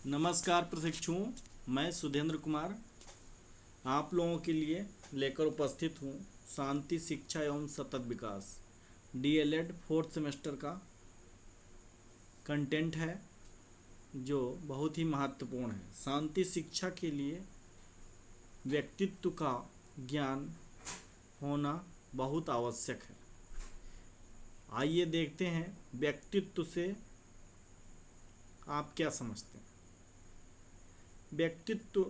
नमस्कार प्रशिक्षुओं, मैं सुधेंद्र कुमार आप लोगों के लिए लेकर उपस्थित हूँ शांति शिक्षा एवं सतत विकास डीएलएड फोर्थ सेमेस्टर का कंटेंट है जो बहुत ही महत्वपूर्ण है। शांति शिक्षा के लिए व्यक्तित्व का ज्ञान होना बहुत आवश्यक है। आइए देखते हैं व्यक्तित्व से आप क्या समझते हैं। व्यक्तित्व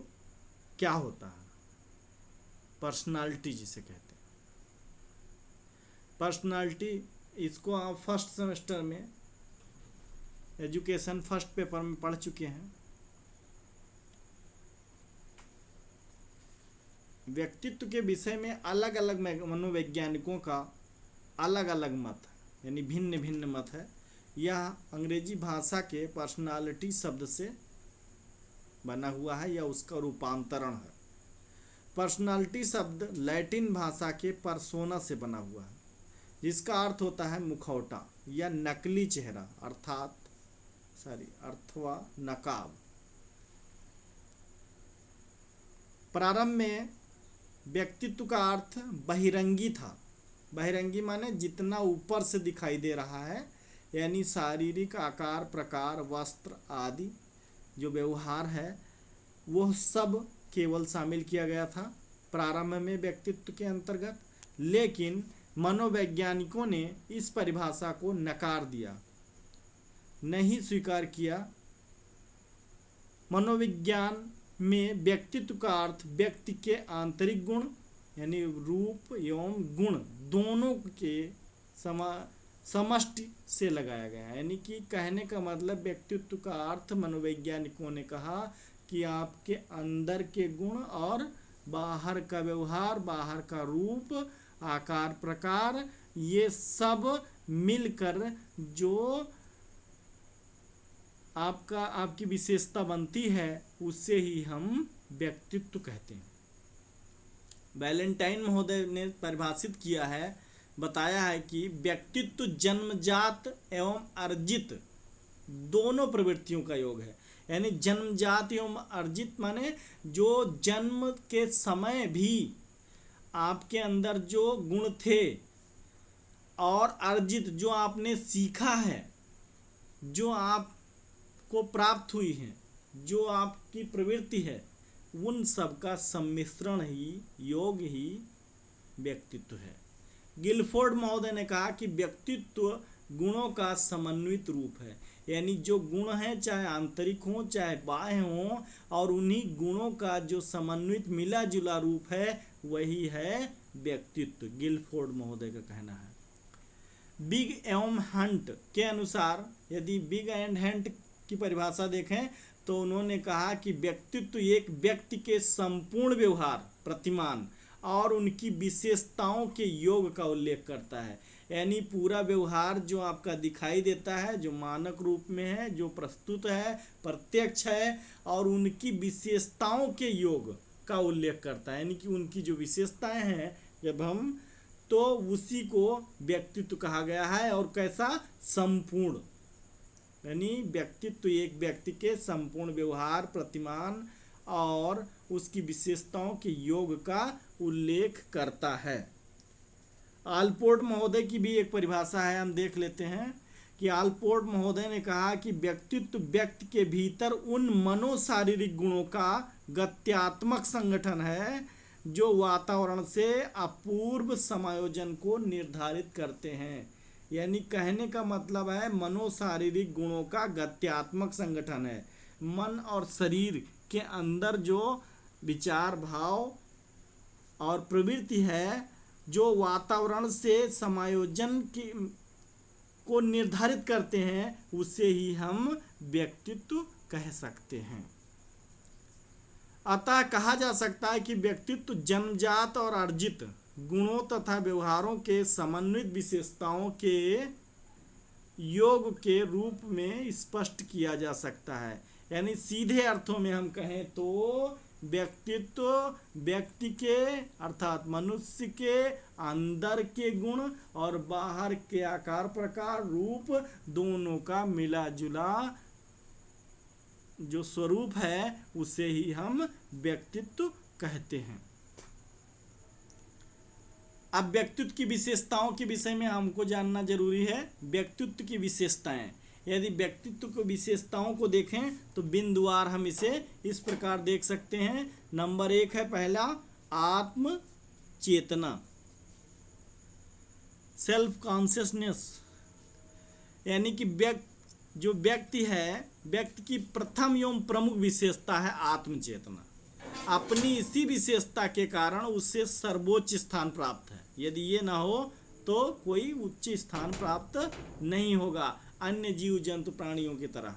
क्या होता है? पर्सनालिटी जिसे कहते हैं। पर्सनालिटी, इसको आप फर्स्ट सेमेस्टर में एजुकेशन फर्स्ट पेपर में पढ़ चुके हैं। व्यक्तित्व के विषय में अलग अलग मनोवैज्ञानिकों का अलग अलग मत है, यानी भिन्न भिन्न मत है। यह अंग्रेजी भाषा के पर्सनालिटी शब्द से बना हुआ है या उसका रूपांतरण है। पर्सनालिटी शब्द लैटिन भाषा के पर्सोना से बना हुआ है, जिसका अर्थ होता है मुखौटा या नकली चेहरा अथवा नकाब। प्रारंभ में व्यक्तित्व का अर्थ बहिरंगी था। बहिरंगी माने जितना ऊपर से दिखाई दे रहा है, यानी शारीरिक आकार, प्रकार, वस्त्र आदि जो व्यवहार है वो सब केवल शामिल किया गया था प्रारंभ में व्यक्तित्व के अंतर्गत। लेकिन मनोवैज्ञानिकों ने इस परिभाषा को नकार दिया, नहीं स्वीकार किया। मनोविज्ञान में व्यक्तित्व का अर्थ व्यक्ति के आंतरिक गुण यानी रूप एवं गुण दोनों के समष्टि से लगाया गया है। यानी कि कहने का मतलब व्यक्तित्व का अर्थ मनोवैज्ञानिकों ने कहा कि आपके अंदर के गुण और बाहर का व्यवहार, बाहर का रूप, आकार, प्रकार, ये सब मिलकर जो आपकी विशेषता बनती है उससे ही हम व्यक्तित्व कहते हैं। वैलेंटाइन महोदय ने परिभाषित किया है, बताया है कि व्यक्तित्व जन्मजात एवं अर्जित दोनों प्रवृत्तियों का योग है। यानी जन्मजात एवं अर्जित माने जो जन्म के समय भी आपके अंदर जो गुण थे, और अर्जित जो आपने सीखा है, जो आपको प्राप्त हुई है, जो आपकी प्रवृत्ति है, उन सब का सम्मिश्रण ही योग ही व्यक्तित्व है। गिलफोर्ड महोदय ने कहा कि व्यक्तित्व गुणों का समन्वित रूप है। यानी जो गुण हैं, चाहे आंतरिक हों चाहे बाह्य हों, और उन्हीं गुणों का जो समन्वित मिला जुला रूप है वही है व्यक्तित्व, गिलफोर्ड महोदय का कहना है। बिग एवं हंट के अनुसार, यदि बिग एंड हंट की परिभाषा देखें तो उन्होंने कहा कि व्यक्तित्व एक व्यक्ति के संपूर्ण व्यवहार, प्रतिमान और उनकी विशेषताओं के योग का उल्लेख करता है। यानी पूरा व्यवहार जो आपका दिखाई देता है, जो मानक रूप में है, जो प्रस्तुत है, प्रत्यक्ष है, और उनकी विशेषताओं के योग का उल्लेख करता है। यानी कि उनकी जो विशेषताएं हैं जब हम, तो उसी को व्यक्तित्व कहा गया है। और कैसा? संपूर्ण। यानी व्यक्तित्व एक व्यक्ति के संपूर्ण व्यवहार, प्रतिमान और उसकी विशेषताओं के योग का उल्लेख करता है। आलपोर्ट महोदय की भी एक परिभाषा है, हम देख लेते हैं कि आलपोर्ट महोदय ने कहा कि व्यक्तित्व व्यक्ति के भीतर उन मनोशारीरिक गुणों का गत्यात्मक संगठन है जो वातावरण से अपूर्व समायोजन को निर्धारित करते हैं। यानी कहने का मतलब है मनोशारीरिक गुणों का गत्यात्मक संगठन है। मन और शरीर के अंदर जो विचार, भाव और प्रवृत्ति है जो वातावरण से समायोजन को निर्धारित करते हैं, उसे ही हम व्यक्तित्व कह सकते हैं। अतः कहा जा सकता है कि व्यक्तित्व जन्मजात और अर्जित गुणों तथा व्यवहारों के समन्वित विशेषताओं के योग के रूप में स्पष्ट किया जा सकता है। यानी सीधे अर्थों में हम कहें तो व्यक्तित्व व्यक्ति के अर्थात मनुष्य के अंदर के गुण और बाहर के आकार, प्रकार, रूप दोनों का मिला जुला जो स्वरूप है उसे ही हम व्यक्तित्व कहते हैं। अब व्यक्तित्व की विशेषताओं के विषय में हमको जानना जरूरी है। व्यक्तित्व की विशेषताएं, यदि व्यक्तित्व की विशेषताओं को देखें तो बिंदुवार हम इसे इस प्रकार देख सकते हैं। नंबर 1 है पहला, आत्म चेतना, सेल्फ कॉन्शियसनेस, यानी कि जो व्यक्ति है, व्यक्ति की प्रथम एवं प्रमुख विशेषता है आत्मचेतना। अपनी इसी विशेषता के कारण उससे सर्वोच्च स्थान प्राप्त है। यदि ये ना हो तो कोई उच्च स्थान प्राप्त नहीं होगा अन्य जीव जंतु प्राणियों की तरह।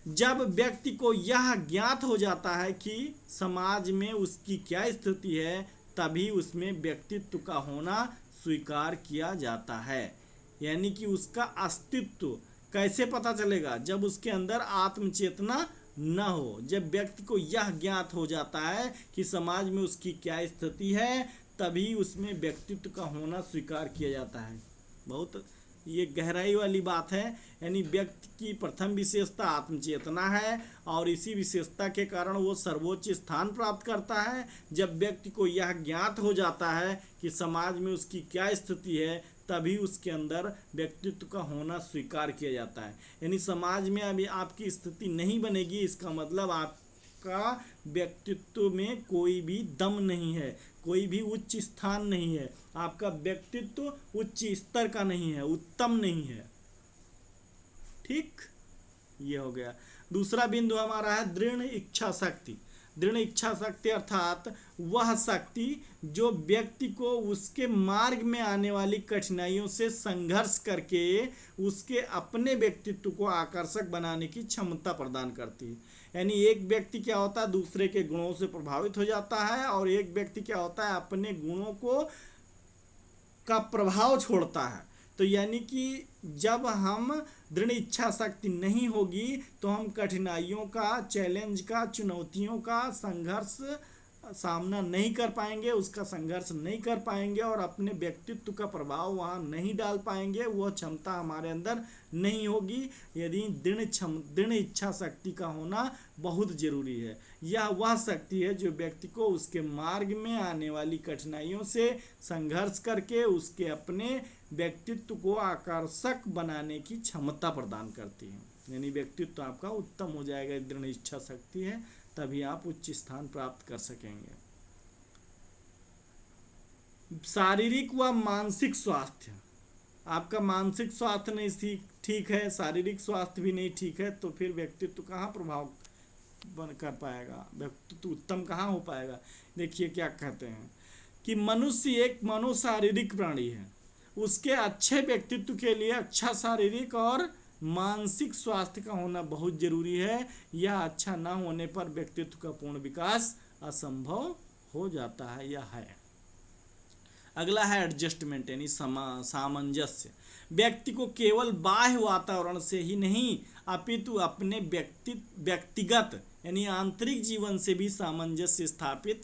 जब व्यक्ति को यह ज्ञात हो जाता है कि समाज में उसकी क्या स्थिति है, तभी उसमें व्यक्तित्व का होना स्वीकार किया जाता है। यानी कि उसका अस्तित्व कैसे पता चलेगा? जब उसके अंदर आत्मचेतना न हो। जब व्यक्ति को यह ज्ञात हो जाता है कि समाज में उसकी क्या स्थिति है, तभी उसमें व्यक्तित्व का होना स्वीकार किया जाता है। बहुत ये गहराई वाली बात है। यानी व्यक्ति की प्रथम विशेषता आत्मचेतना है और इसी विशेषता के कारण वो सर्वोच्च स्थान प्राप्त करता है। जब व्यक्ति को यह ज्ञात हो जाता है कि समाज में उसकी क्या स्थिति है, तभी उसके अंदर व्यक्तित्व का होना स्वीकार किया जाता है। यानी समाज में अभी आपकी स्थिति नहीं बनेगी, इसका मतलब आपका व्यक्तित्व में कोई भी दम नहीं है, कोई भी उच्च स्थान नहीं है, आपका व्यक्तित्व उच्च स्तर का नहीं है, उत्तम नहीं है। ठीक, ये हो गया। दूसरा बिंदु हमारा है दृढ़ इच्छा शक्ति। दृढ़ इच्छा शक्ति अर्थात वह शक्ति जो व्यक्ति को उसके मार्ग में आने वाली कठिनाइयों से संघर्ष करके उसके अपने व्यक्तित्व को आकर्षक बनाने की क्षमता प्रदान करती है। यानी एक व्यक्ति क्या होता है, दूसरे के गुणों से प्रभावित हो जाता है, और एक व्यक्ति क्या होता है, अपने गुणों का प्रभाव छोड़ता है। तो यानी कि जब हम दृढ़ इच्छा शक्ति नहीं होगी तो हम कठिनाइयों का, चैलेंज का, चुनौतियों का संघर्ष सामना नहीं कर पाएंगे, उसका संघर्ष नहीं कर पाएंगे और अपने व्यक्तित्व का प्रभाव वहाँ नहीं डाल पाएंगे। वह क्षमता हमारे अंदर नहीं होगी। यदि दृढ़ इच्छा शक्ति का होना बहुत जरूरी है। यह वह शक्ति है जो व्यक्ति को उसके मार्ग में आने वाली कठिनाइयों से संघर्ष करके उसके अपने व्यक्तित्व को आकर्षक बनाने की क्षमता प्रदान करती है। यानी व्यक्तित्व आपका उत्तम हो जाएगा, दृढ़ इच्छा शक्ति है, तभी आप उच्च स्थान प्राप्त कर सकेंगे। शारीरिक व मानसिक स्वास्थ्य, आपका मानसिक स्वास्थ्य नहीं ठीक है, शारीरिक स्वास्थ्य भी नहीं ठीक है, तो फिर व्यक्तित्व कहाँ प्रभाव कर पाएगा, व्यक्तित्व उत्तम कहाँ हो पाएगा। देखिए क्या कहते हैं कि मनुष्य एक मनोशारीरिक प्राणी है। उसके अच्छे व्यक्तित्व के लिए अच्छा शारीरिक और मानसिक स्वास्थ्य का होना बहुत जरूरी है। यह अच्छा ना होने पर व्यक्तित्व का पूर्ण विकास असंभव हो जाता है। यह है। अगला है एडजस्टमेंट, यानी सामंजस्य। व्यक्ति को केवल बाह्य वातावरण से ही नहीं अपितु अपने व्यक्तिगत यानी आंतरिक जीवन से भी सामंजस्य स्थापित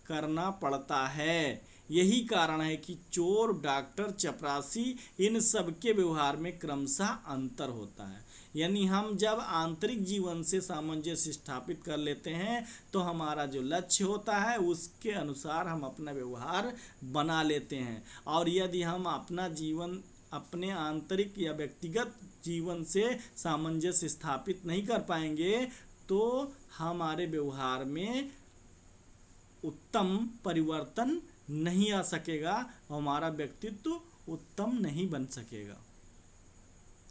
करना पड़ता है। यही कारण है कि चोर, डॉक्टर, चपरासी, इन सब के व्यवहार में क्रमशः अंतर होता है। यानी हम जब आंतरिक जीवन से सामंजस्य स्थापित कर लेते हैं तो हमारा जो लक्ष्य होता है उसके अनुसार हम अपना व्यवहार बना लेते हैं। और यदि हम अपना जीवन अपने आंतरिक या व्यक्तिगत जीवन से सामंजस्य स्थापित नहीं कर पाएंगे तो हमारे व्यवहार में उत्तम परिवर्तन नहीं आ सकेगा, हमारा व्यक्तित्व उत्तम नहीं बन सकेगा।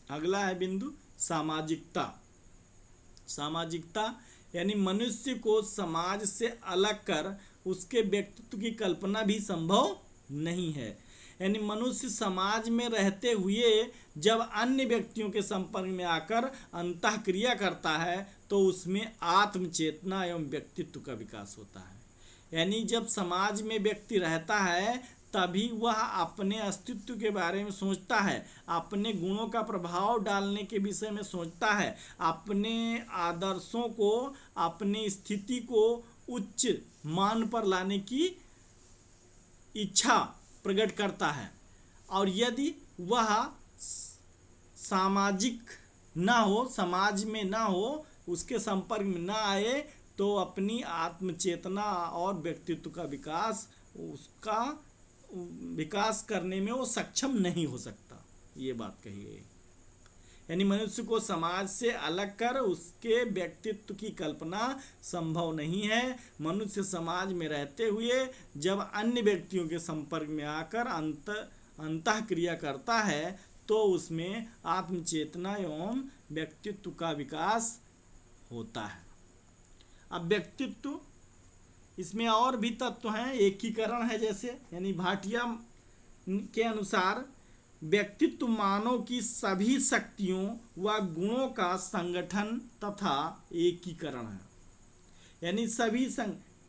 अगला है बिंदु सामाजिकता। सामाजिकता यानी मनुष्य को समाज से अलग कर उसके व्यक्तित्व की कल्पना भी संभव नहीं है। यानी मनुष्य समाज में रहते हुए जब अन्य व्यक्तियों के संपर्क में आकर अंतःक्रिया करता है तो उसमें आत्मचेतना एवं व्यक्तित्व का विकास होता है। यानी जब समाज में व्यक्ति रहता है तभी वह अपने अस्तित्व के बारे में सोचता है, अपने गुणों का प्रभाव डालने के विषय में सोचता है, अपने आदर्शों को, अपनी स्थिति को उच्च मान पर लाने की इच्छा प्रकट करता है। और यदि वह सामाजिक ना हो, समाज में ना हो, उसके संपर्क में ना आए तो अपनी आत्मचेतना और व्यक्तित्व का उसका विकास करने में वो सक्षम नहीं हो सकता। ये बात कही गई। यानी मनुष्य को समाज से अलग कर उसके व्यक्तित्व की कल्पना संभव नहीं है। मनुष्य समाज में रहते हुए जब अन्य व्यक्तियों के संपर्क में आकर अंतःक्रिया करता है तो उसमें आत्मचेतना एवं व्यक्तित्व का विकास होता है। अब व्यक्तित्व, इसमें और भी तत्व हैं, एकीकरण है जैसे, यानी भाटिया के अनुसार व्यक्तित्व मानव की सभी शक्तियों व गुणों का संगठन तथा एकीकरण है। यानी सभी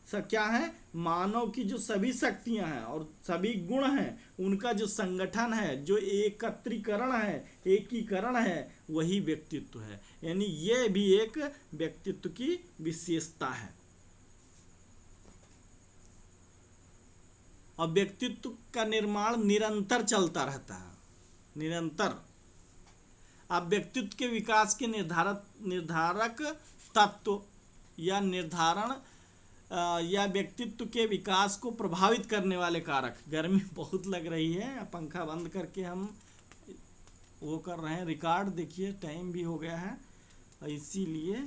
क्या है, मानव की जो सभी शक्तियां हैं और सभी गुण हैं उनका जो संगठन है, जो एकत्रीकरण है, एकीकरण है, वही व्यक्तित्व है। यानी ये भी एक व्यक्तित्व की विशेषता है। और व्यक्तित्व का निर्माण निरंतर चलता रहता है, निरंतर। अब व्यक्तित्व के विकास के निर्धारक तत्व या निर्धारण या व्यक्तित्व के विकास को प्रभावित करने वाले कारक। गर्मी बहुत लग रही है, पंखा बंद करके हम वो कर रहे हैं रिकॉर्ड। देखिए टाइम भी हो गया है, इसीलिए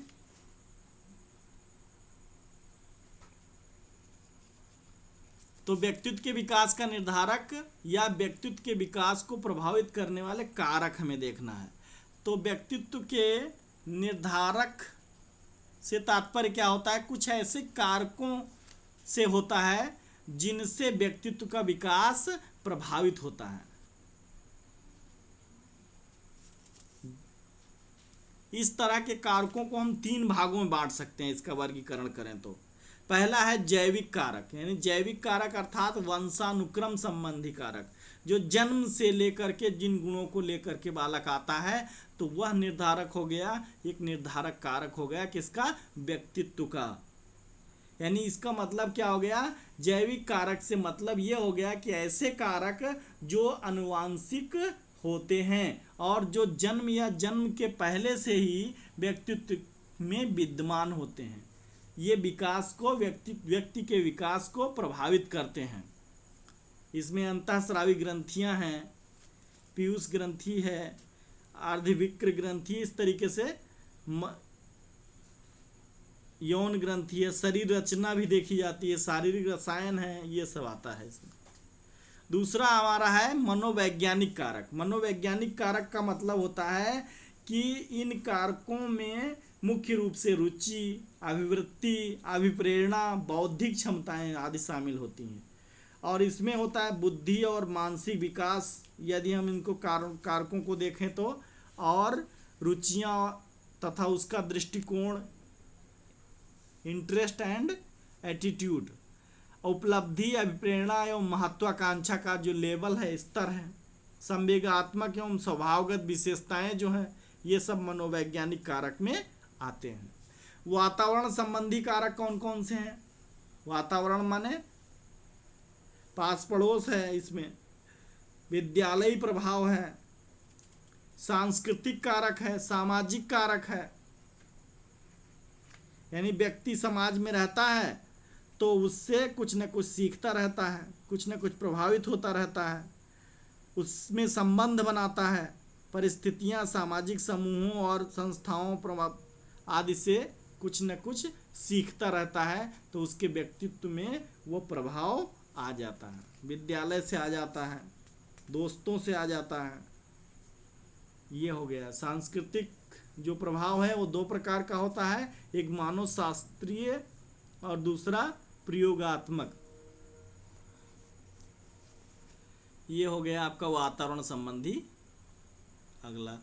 तो व्यक्तित्व के विकास का निर्धारक या व्यक्तित्व के विकास को प्रभावित करने वाले कारक हमें देखना है। तो व्यक्तित्व के निर्धारक से तात्पर्य क्या होता है, कुछ ऐसे कारकों से होता है जिनसे व्यक्तित्व का विकास प्रभावित होता है। इस तरह के कारकों को हम 3 भागों में बांट सकते हैं इसका वर्गीकरण करें तो। पहला है जैविक कारक, यानी जैविक कारक अर्थात वंशानुक्रम संबंधी कारक, जो जन्म से लेकर के जिन गुणों को लेकर के बालक आता है तो वह निर्धारक हो गया, एक निर्धारक कारक हो गया किसका, व्यक्तित्व का। यानी इसका मतलब क्या हो गया, जैविक कारक से मतलब ये हो गया कि ऐसे कारक जो अनुवांशिक होते हैं और जो जन्म या जन्म के पहले से ही व्यक्तित्व में विद्यमान होते हैं, ये विकास को व्यक्ति के विकास को प्रभावित करते हैं। इसमें अंतःस्रावी ग्रंथियां हैं, पीयूष ग्रंथि है, अर्धविक्र ग्रंथि, इस तरीके से यौन ग्रंथि है, शरीर रचना भी देखी जाती है, शारीरिक रसायन है, ये सब आता है इसमें। दूसरा हमारा है मनोवैज्ञानिक कारक। मनोवैज्ञानिक कारक का मतलब होता है कि इन कारकों में मुख्य रूप से रुचि, अभिवृत्ति, अभिप्रेरणा, बौद्धिक क्षमताएं आदि शामिल होती हैं। और इसमें होता है बुद्धि और मानसिक विकास, यदि हम इनको कारकों को देखें तो, और रुचियां तथा उसका दृष्टिकोण, इंटरेस्ट एंड एटीट्यूड, उपलब्धि, अभिप्रेरणा एवं महत्वाकांक्षा का जो लेवल है, स्तर है, संवेगात्मक एवं स्वभावगत विशेषताएं जो हैं, ये सब मनोवैज्ञानिक कारक में आते हैं। वातावरण संबंधी कारक कौन कौन से हैं? वातावरण माने पास पड़ोस है, इसमें विद्यालयी प्रभाव है, सांस्कृतिक कारक है, सामाजिक कारक है। यानी व्यक्ति समाज में रहता है तो उससे कुछ न कुछ सीखता रहता है, कुछ न कुछ प्रभावित होता रहता है, उसमें संबंध बनाता है, परिस्थितियां, सामाजिक समूहों और संस्थाओं आदि से कुछ न कुछ सीखता रहता है, तो उसके व्यक्तित्व में वो प्रभाव आ जाता है। विद्यालय से आ जाता है, दोस्तों से आ जाता है। ये हो गया सांस्कृतिक जो प्रभाव है, वो 2 प्रकार का होता है, एक मानव शास्त्रीय और दूसरा प्रयोगात्मक। ये हो गया आपका वातावरण संबंधी। अगला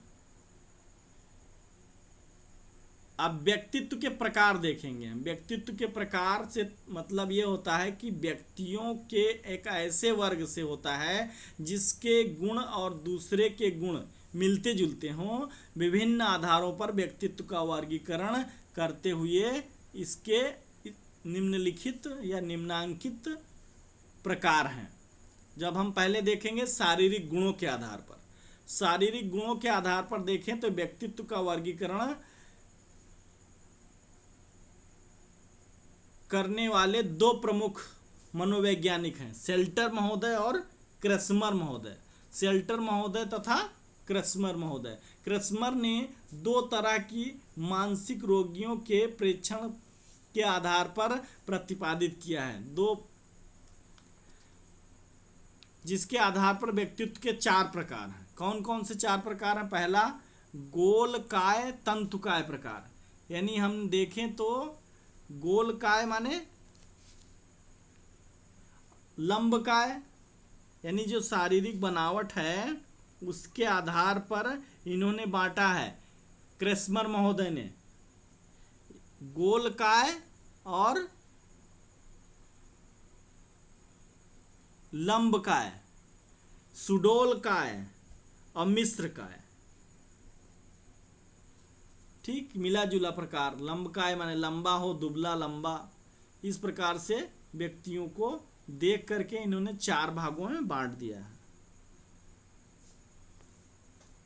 अब व्यक्तित्व के प्रकार देखेंगे। व्यक्तित्व के प्रकार से मतलब ये होता है कि व्यक्तियों के एक ऐसे वर्ग से होता है जिसके गुण और दूसरे के गुण मिलते जुलते हों। विभिन्न आधारों पर व्यक्तित्व का वर्गीकरण करते हुए इसके निम्नलिखित या निम्नांकित प्रकार हैं। जब हम पहले देखेंगे शारीरिक गुणों के आधार पर, शारीरिक गुणों के आधार पर देखें तो व्यक्तित्व का वर्गीकरण करने वाले दो प्रमुख मनोवैज्ञानिक हैं, सेल्टर महोदय और क्रैस्मर महोदय। सेल्टर महोदय तथा क्रैस्मर महोदय। क्रैस्मर ने दो तरह की मानसिक रोगियों के प्रेक्षण के आधार पर प्रतिपादित किया है, दो, जिसके आधार पर व्यक्तित्व के चार प्रकार हैं। कौन कौन से चार प्रकार हैं? पहला, गोलकाय तंतुकाय प्रकार, यानी हम देखें तो गोलकाय माने लंबकाय, यानी जो शारीरिक बनावट है उसके आधार पर इन्होंने बांटा है, क्रैस्मर महोदय ने, गोलकाय और लंबकाय, सुडोलकाय और मिश्रकाय। ठीक, मिला जुला प्रकार। लंबकाय माने लंबा हो, दुबला लंबा, इस प्रकार से व्यक्तियों को देख करके इन्होंने चार भागों में बांट दिया है।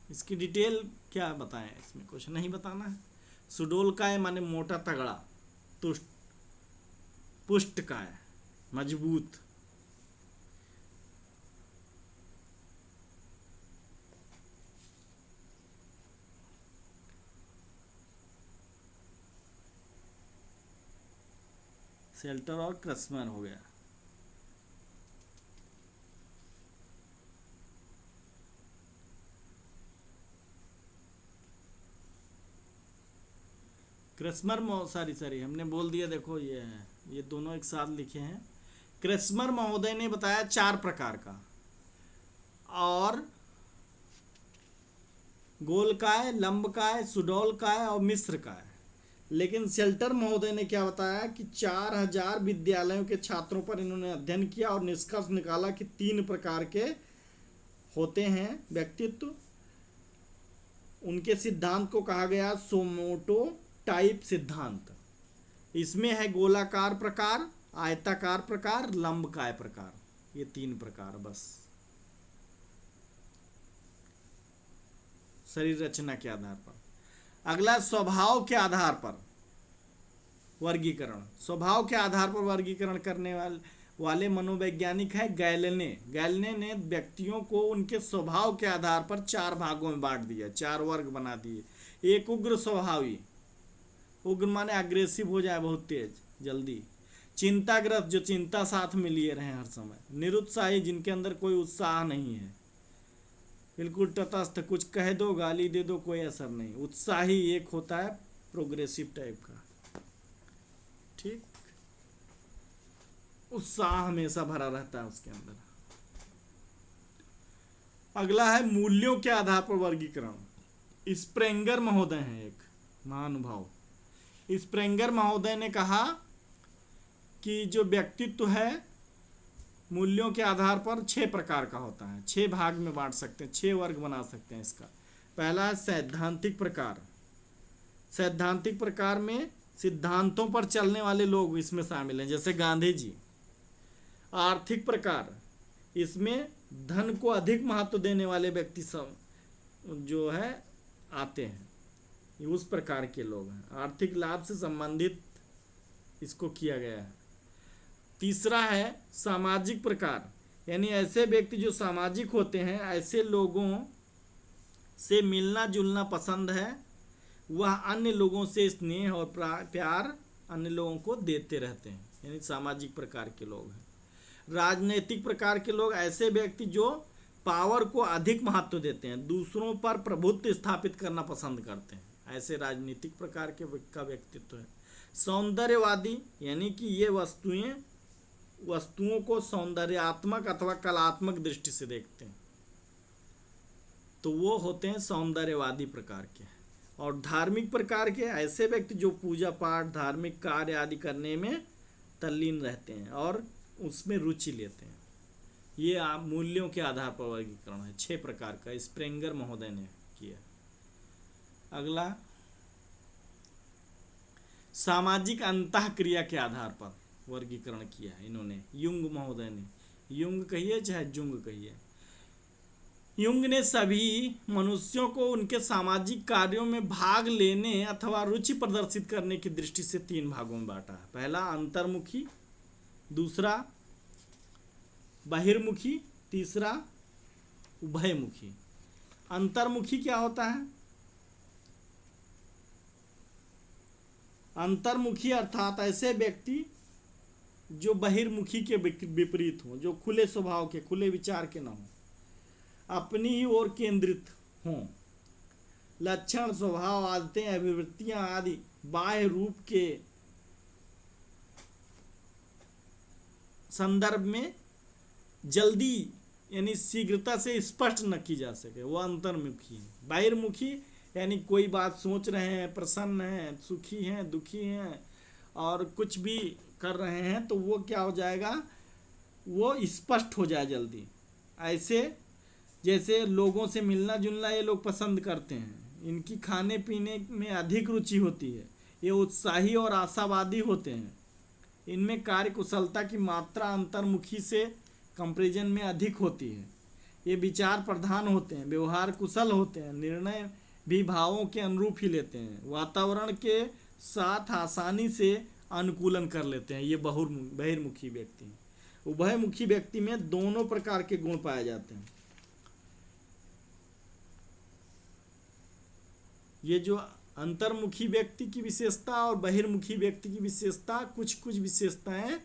इसकी डिटेल क्या बताएं, इसमें कुछ नहीं बताना है। सुडोलकाय माने मोटा तगड़ा, तुष्ट, पुष्टकाय मजबूत, सेल्टर और क्रैस्मर हो गया। क्रैस्मर सॉरी हमने बोल दिया, देखो ये है, ये दोनों एक साथ लिखे हैं। क्रैस्मर महोदय ने बताया चार प्रकार का, और गोलकाय, लंबकाय, सुडौलकाय और मिश्रकाय। लेकिन सेल्टर महोदय ने क्या बताया कि 4000 विद्यालयों के छात्रों पर इन्होंने अध्ययन किया और निष्कर्ष निकाला कि 3 प्रकार के होते हैं व्यक्तित्व। उनके सिद्धांत को कहा गया सोमोटो टाइप सिद्धांत। इसमें है गोलाकार प्रकार, आयताकार प्रकार, लंबकाय प्रकार, ये 3 प्रकार बस शरीर रचना के आधार पर। अगला, स्वभाव के आधार पर वर्गीकरण। स्वभाव के आधार पर वर्गीकरण करने वाले मनोवैज्ञानिक है गैलेने। गैलेने ने व्यक्तियों को उनके स्वभाव के आधार पर 4 भागों में बांट दिया, 4 वर्ग बना दिए। एक, उग्र स्वभावी, उग्र माने अग्रेसिव हो जाए, बहुत तेज जल्दी। चिंताग्रस्त, जो चिंता साथ में लिए रहे हर समय। निरुत्साही, जिनके अंदर कोई उत्साह नहीं है, बिल्कुल तटस्थ, कुछ कह दो गाली दे दो कोई असर नहीं। उत्साही एक होता है प्रोग्रेसिव टाइप का, ठीक, उत्साह हमेशा भरा रहता है उसके अंदर। अगला है मूल्यों के आधार पर वर्गीकरण। स्प्रेंगर महोदय हैं एक महानुभाव। स्प्रेंगर महोदय ने कहा कि जो व्यक्तित्व है मूल्यों के आधार पर 6 प्रकार का होता है, 6 भाग में बांट सकते हैं, 6 वर्ग बना सकते हैं इसका। पहला है सैद्धांतिक प्रकार। सैद्धांतिक प्रकार में सिद्धांतों पर चलने वाले लोग इसमें शामिल हैं, जैसे गांधी जी। आर्थिक प्रकार, इसमें धन को अधिक महत्व देने वाले व्यक्ति सब जो है आते हैं, ये उस प्रकार के लोग हैं। आर्थिक लाभ से संबंधित इसको किया गया है। तीसरा है सामाजिक प्रकार, यानी ऐसे व्यक्ति जो सामाजिक होते हैं, ऐसे लोगों से मिलना जुलना पसंद है, वह अन्य लोगों से स्नेह और प्यार अन्य लोगों को देते रहते हैं, यानी सामाजिक प्रकार के लोग हैं। राजनीतिक प्रकार के लोग, ऐसे व्यक्ति जो पावर को अधिक महत्व देते हैं, दूसरों पर प्रभुत्व स्थापित करना पसंद करते हैं, ऐसे राजनीतिक प्रकार के का व्यक्तित्व है। सौंदर्यवादी, यानी कि ये वस्तुओं को सौंदर्यात्मक अथवा कलात्मक दृष्टि से देखते हैं, तो वो होते हैं सौंदर्यवादी प्रकार के। और धार्मिक प्रकार के, ऐसे व्यक्ति जो पूजा पाठ, धार्मिक कार्य आदि करने में तल्लीन रहते हैं और उसमें रुचि लेते हैं। ये मूल्यों के आधार पर वर्गीकरण है, 6 प्रकार का स्प्रेंगर महोदय ने किया। अगला, सामाजिक अंतःक्रिया के आधार पर वर्गीकरण किया है इन्होंने, युंग महोदय ने। युंग कहिए चाहे जुंग कहिए। युंग ने सभी मनुष्यों को उनके सामाजिक कार्यों में भाग लेने अथवा रुचि प्रदर्शित करने की दृष्टि से 3 भागों में बांटा है। पहला अंतर्मुखी, दूसरा बहिर्मुखी, तीसरा उभयमुखी। अंतर्मुखी क्या होता है? अंतर्मुखी अर्थात ऐसे व्यक्ति जो बहिर्मुखी के विपरीत हों, जो खुले स्वभाव के, खुले विचार के ना हों, अपनी ही ओर केंद्रित हों। लक्षण, स्वभाव, आदतें, अभिवृत्तियां आदि बाह्य रूप के संदर्भ में जल्दी यानी शीघ्रता से स्पष्ट न की जा सके, वो अंतर्मुखी है। बहिर्मुखी यानी कोई बात सोच रहे हैं, प्रसन्न हैं, सुखी हैं, दुखी हैं और कुछ भी कर रहे हैं तो वो क्या हो जाएगा, वो स्पष्ट हो जाए जल्दी। ऐसे जैसे लोगों से मिलना जुलना ये लोग पसंद करते हैं, इनकी खाने पीने में अधिक रुचि होती है, ये उत्साही और आशावादी होते हैं, इनमें कार्य कुशलता की मात्रा अंतर्मुखी से कंपैरिजन में अधिक होती है, ये विचार प्रधान होते हैं, व्यवहार कुशल होते हैं, निर्णय भी भावों के अनुरूप ही लेते हैं, वातावरण के साथ आसानी से अनुकूलन कर लेते हैं, ये बहिर्मुखी व्यक्ति हैं। उभयमुखी व्यक्ति में दोनों प्रकार के गुण पाए जाते हैं। ये जो अंतर्मुखी व्यक्ति की विशेषता और बहिर्मुखी व्यक्ति की विशेषता, कुछ कुछ विशेषताएं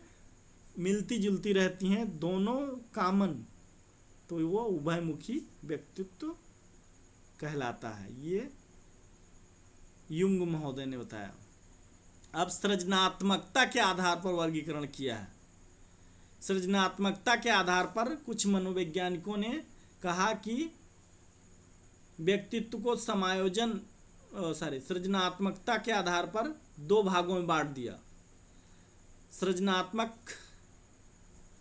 मिलती जुलती रहती हैं, दोनों कामन, तो वो उभयमुखी व्यक्तित्व कहलाता है, ये युंग महोदय ने बताया। अब सृजनात्मकता के आधार पर वर्गीकरण किया है। सृजनात्मकता के आधार पर कुछ मनोवैज्ञानिकों ने कहा कि व्यक्तित्व को सृजनात्मकता के आधार पर 2 भागों में बांट दिया, सृजनात्मक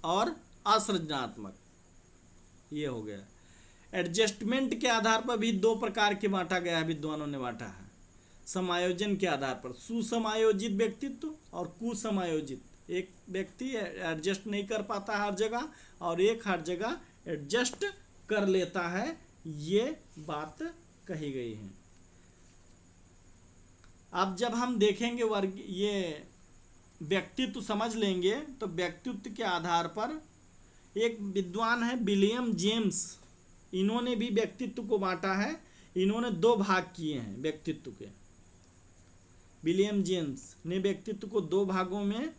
और असृजनात्मक, ये हो गया। एडजस्टमेंट के आधार पर भी 2 प्रकार के बांटा गया है, विद्वानों ने बांटा है। समायोजन के आधार पर सुसमायोजित व्यक्तित्व और कुसमायोजित, एक व्यक्ति एडजस्ट नहीं कर पाता हर जगह और एक हर जगह एडजस्ट कर लेता है, ये बात कही गई है। अब जब हम देखेंगे वर्ग, ये व्यक्तित्व समझ लेंगे तो व्यक्तित्व के आधार पर एक विद्वान है विलियम जेम्स, इन्होंने भी व्यक्तित्व को बांटा है। इन्होंने 2 भाग किए हैं व्यक्तित्व के। विलियम जेम्स ने व्यक्तित्व को 2 भागों में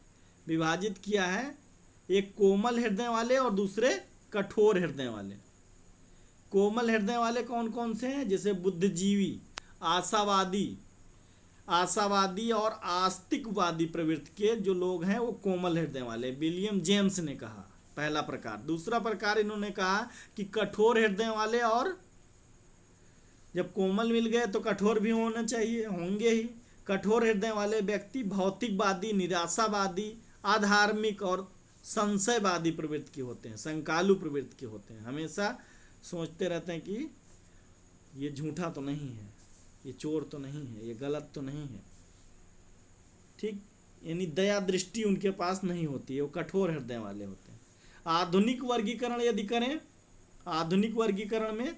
विभाजित किया है, एक कोमल हृदय वाले और दूसरे कठोर हृदय वाले। कोमल हृदय वाले कौन कौन से हैं? जैसे बुद्धिजीवी, आशावादी और आस्तिकवादी प्रवृत्ति के जो लोग हैं वो कोमल हृदय वाले, विलियम जेम्स ने कहा, पहला प्रकार। दूसरा प्रकार इन्होंने कहा कि कठोर हृदय वाले, और जब कोमल मिल गए तो कठोर भी होना चाहिए, होंगे ही। कठोर हृदय वाले व्यक्ति भौतिकवादी, निराशावादी, अधार्मिक और संशयवादी प्रवृत्ति के होते हैं, संकालु प्रवृत्ति के होते हैं, हमेशा सोचते रहते हैं कि ये झूठा तो नहीं है, ये चोर तो नहीं है, ये गलत तो नहीं है, ठीक, यानी दया दृष्टि उनके पास नहीं होती है, वो कठोर हृदय वाले होते हैं। आधुनिक वर्गीकरण यदि करें, आधुनिक वर्गीकरण में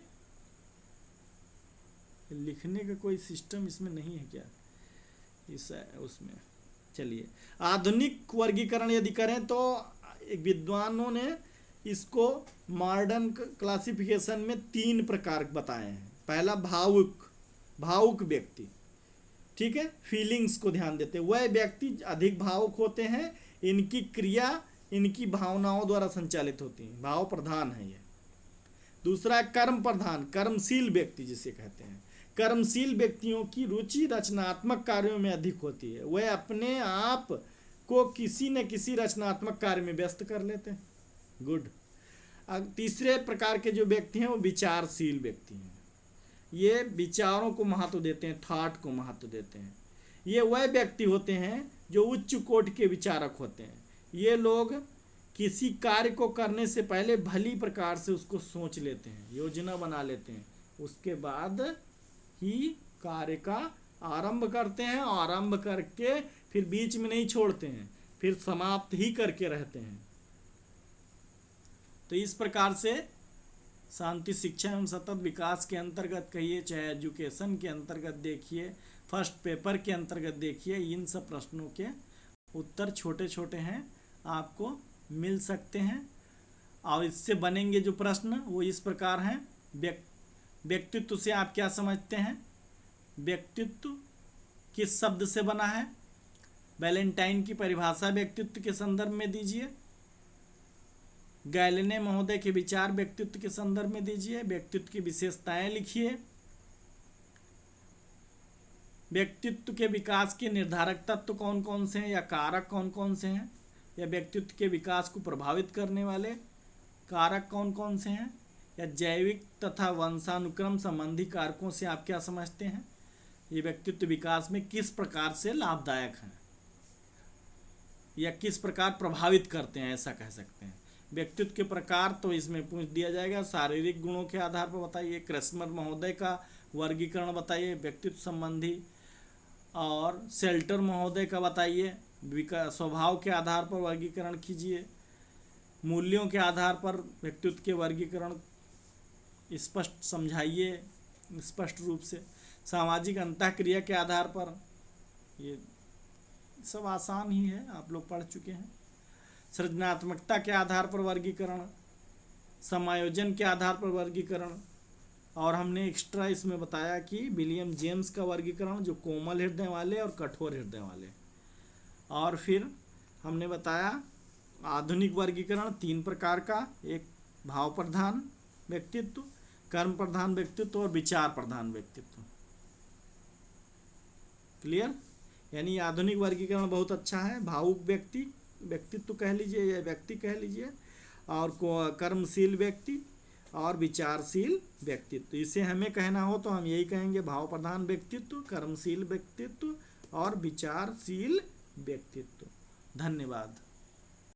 लिखने का कोई सिस्टम इसमें नहीं है क्या, इस उसमें, चलिए आधुनिक वर्गीकरण यदि करें तो विद्वानों ने इसको मॉडर्न क्लासिफिकेशन में 3 प्रकार बताए हैं। पहला भावुक व्यक्ति, ठीक है, फीलिंग्स को ध्यान देते, वह व्यक्ति अधिक भावुक होते हैं, इनकी क्रिया इनकी भावनाओं द्वारा संचालित होती है, भाव प्रधान है ये। दूसरा कर्म प्रधान, कर्मशील व्यक्ति जिसे कहते हैं। कर्मशील व्यक्तियों की रुचि रचनात्मक कार्यों में अधिक होती है, वह अपने आप को किसी न किसी रचनात्मक कार्य में व्यस्त कर लेते हैं, गुड। तीसरे प्रकार के जो व्यक्ति हैं वो विचारशील व्यक्ति हैं, ये विचारों को महत्व देते हैं, थॉट को महत्व देते हैं। ये वह व्यक्ति होते हैं जो उच्च कोटि के विचारक होते हैं। ये लोग किसी कार्य को करने से पहले भली प्रकार से उसको सोच लेते हैं, योजना बना लेते हैं, उसके बाद ही कार्य का आरंभ करते हैं, और आरंभ करके फिर बीच में नहीं छोड़ते हैं, फिर समाप्त ही करके रहते हैं। तो इस प्रकार से शांति, शिक्षा एवं सतत विकास के अंतर्गत कहिए, चाहे एजुकेशन के अंतर्गत देखिए, फर्स्ट पेपर के अंतर्गत देखिए, इन सब प्रश्नों के उत्तर छोटे छोटे हैं, आपको मिल सकते हैं। और इससे बनेंगे जो प्रश्न वो इस प्रकार हैं। व्यक्तित्व से आप क्या समझते हैं? व्यक्तित्व किस शब्द से बना है? वैलेंटाइन की परिभाषा व्यक्तित्व के संदर्भ में दीजिए। गैलेने महोदय के विचार व्यक्तित्व के संदर्भ में दीजिए। व्यक्तित्व की विशेषताएं लिखिए। व्यक्तित्व के विकास के निर्धारक तत्व कौन कौन से हैं या कारक कौन कौन से हैं, या व्यक्तित्व के विकास को प्रभावित करने वाले कारक कौन कौन से हैं, या जैविक तथा वंशानुक्रम संबंधी कारकों से आप क्या समझते हैं, ये व्यक्तित्व विकास में किस प्रकार से लाभदायक हैं या किस प्रकार प्रभावित करते हैं, ऐसा कह सकते हैं। व्यक्तित्व के प्रकार तो इसमें पूछ दिया जाएगा। शारीरिक गुणों के आधार पर बताइए। क्रैस्मर महोदय का वर्गीकरण बताइए व्यक्तित्व संबंधी। और शेल्टर महोदय का बताइए स्वभाव के आधार पर वर्गीकरण कीजिए। मूल्यों के आधार पर व्यक्तित्व के वर्गीकरण स्पष्ट समझाइए स्पष्ट रूप से। सामाजिक अंतःक्रिया के आधार पर, ये सब आसान ही है, आप लोग पढ़ चुके हैं। सृजनात्मकता के आधार पर वर्गीकरण, समायोजन के आधार पर वर्गीकरण, और हमने एक्स्ट्रा इसमें बताया कि विलियम जेम्स का वर्गीकरण जो कोमल हृदय वाले और कठोर हृदय वाले। और फिर हमने बताया आधुनिक वर्गीकरण 3 प्रकार का, एक भाव प्रधान व्यक्तित्व, कर्म प्रधान व्यक्तित्व और विचार प्रधान व्यक्तित्व। क्लियर? यानी आधुनिक वर्गीकरण बहुत अच्छा है। भावुक व्यक्तित्व कह लीजिए या व्यक्ति कह लीजिए, और कर्मशील व्यक्ति और विचारशील व्यक्तित्व। इसे हमें कहना हो तो हम यही कहेंगे, भाव प्रधान व्यक्तित्व, कर्मशील व्यक्तित्व और विचारशील व्यक्तित्व। धन्यवाद।